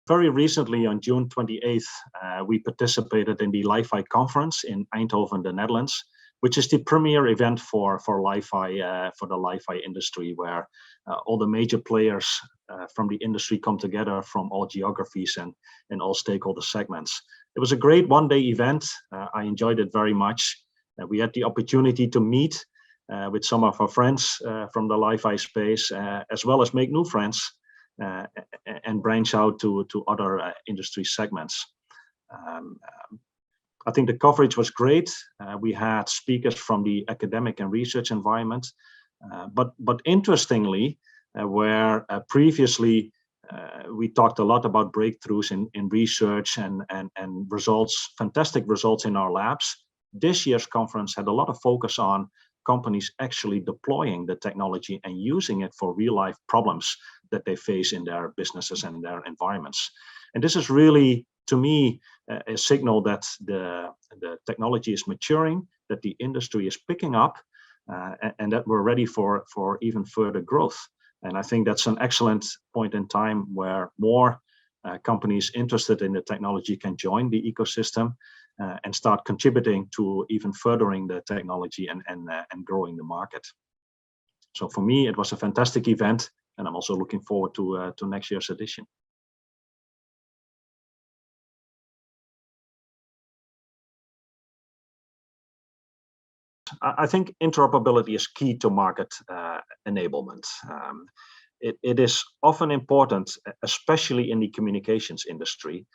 very recently, on June 28th, we participated in the LiFi conference in Eindhoven, the Netherlands, which is the premier event for LiFi, for the LiFi industry, where all the major players from the industry come together from all geographies and all stakeholder segments. It was a great one-day event. I enjoyed it very much. We had the opportunity to meet with some of our friends from the LiFi space, as well as make new friends and branch out to other industry segments. I think the coverage was great. We had speakers from the academic and research environment, but interestingly, where previously we talked a lot about breakthroughs in research and results, fantastic results in our labs. This year's conference had a lot of focus on companies actually deploying the technology and using it for real life problems that they face in their businesses and their environments. And this is really, to me, a signal that the technology is maturing, that the industry is picking up, and that we're ready for even further growth. And I think that's an excellent point in time where more companies interested in the technology can join the ecosystem and start contributing to even furthering the technology and growing the market. So for me, it was a fantastic event, and I'm also looking forward to next year's edition. I think interoperability is key to market enablement. It is often important, especially in the communications industry,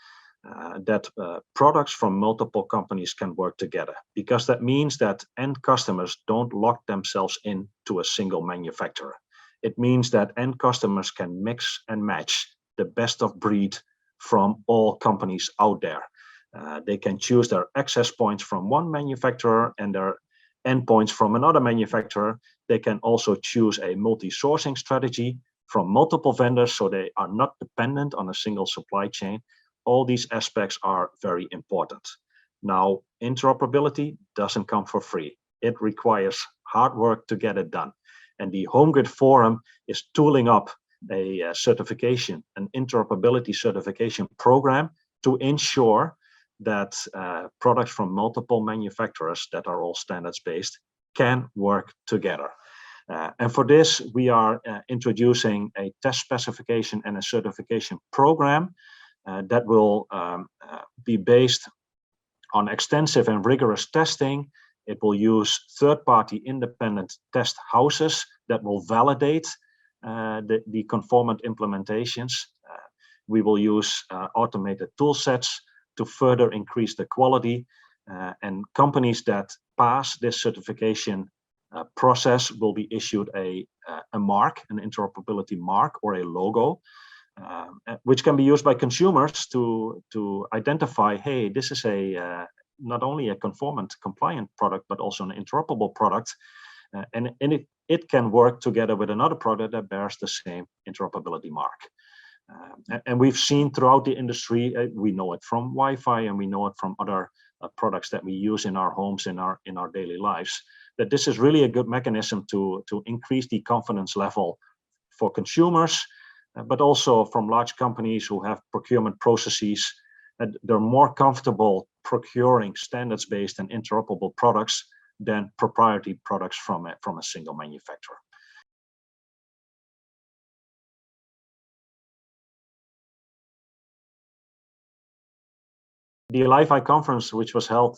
that products from multiple companies can work together, because that means that end customers don't lock themselves into a single manufacturer. It means that end customers can mix and match the best of breed from all companies out there. They can choose their access points from one manufacturer and their endpoints from another manufacturer. They can also choose a multi-sourcing strategy from multiple vendors, so they are not dependent on a single supply chain. All these aspects are very important. Now, interoperability doesn't come for free. It requires hard work to get it done. And the HomeGrid Forum is tooling up a certification, an interoperability certification program to ensure that products from multiple manufacturers that are all standards-based can work together. And for this, we are introducing a test specification and a certification program that will be based on extensive and rigorous testing. It will use third-party independent test houses that will validate the conformant implementations. We will use automated tool sets to further increase the quality, and companies that pass this certification process will be issued a mark, an interoperability mark or a logo, which can be used by consumers to identify, hey, this is a not only a conformant compliant product, but also an interoperable product, and it can work together with another product that bears the same interoperability mark. And we've seen throughout the industry, we know it from Wi-Fi and we know it from other products that we use in our homes, in our daily lives, that this is really a good mechanism to increase the confidence level for consumers, but also from large companies who have procurement processes. They're more comfortable procuring standards-based and interoperable products than proprietary products from a single manufacturer. The LiFi conference, which was held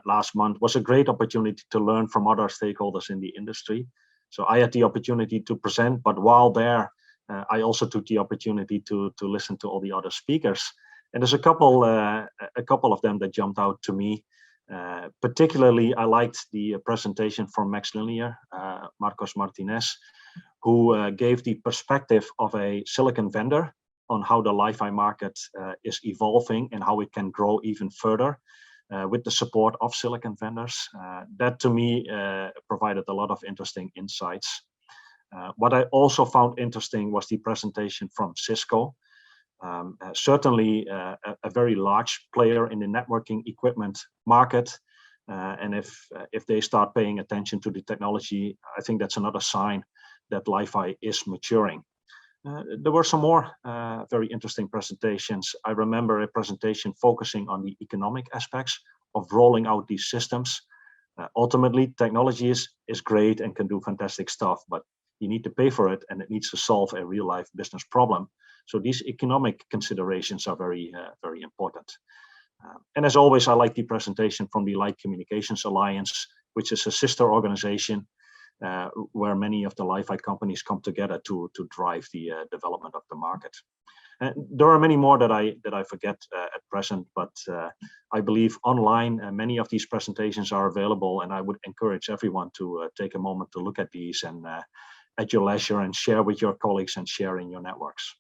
last month, was a great opportunity to learn from other stakeholders in the industry. So I had the opportunity to present, but while there, I also took the opportunity to listen to all the other speakers. And there's a couple of them that jumped out to me. Particularly, I liked the presentation from MaxLinear, Marcos Martinez, who gave the perspective of a silicon vendor on how the LiFi market is evolving and how it can grow even further with the support of silicon vendors. That to me provided a lot of interesting insights. What I also found interesting was the presentation from Cisco. Certainly a very large player in the networking equipment market. And if they start paying attention to the technology, I think that's another sign that LiFi is maturing. There were some more very interesting presentations. I remember a presentation focusing on the economic aspects of rolling out these systems. Ultimately, technology is great and can do fantastic stuff, but you need to pay for it and it needs to solve a real life business problem. So these economic considerations are very important. And as always, I like the presentation from the Light Communications Alliance, which is a sister organization where many of the LiFi companies come together to drive the development of the market. There are many more that I forget at present, but I believe online many of these presentations are available, and I would encourage everyone to take a moment to look at these and at your leisure and share with your colleagues and share in your networks.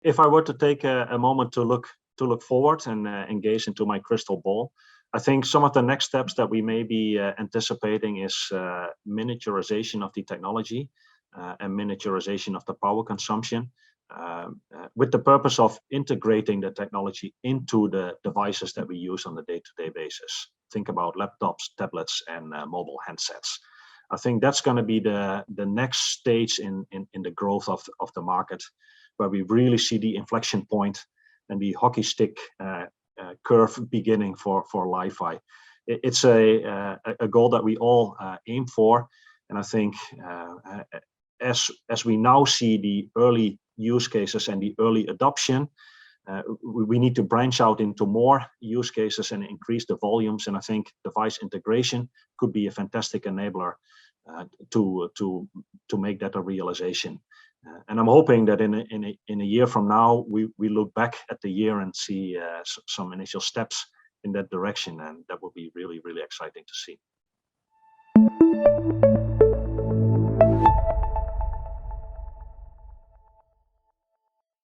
If I were to take a moment to look forward and engage into my crystal ball, I think some of the next steps that we may be anticipating is miniaturization of the technology and miniaturization of the power consumption, with the purpose of integrating the technology into the devices that we use on a day-to-day basis. Think about laptops, tablets, and mobile handsets. I think that's going to be the next stage in the growth of the market, where we really see the inflection point and the hockey stick curve beginning for LiFi. It's a goal that we all aim for, and I think as we now see the early use cases and the early adoption, we need to branch out into more use cases and increase the volumes. And I think device integration could be a fantastic enabler to make that a realization. And I'm hoping that in a year from now, we look back at the year and see some initial steps in that direction, and that will be really exciting to see.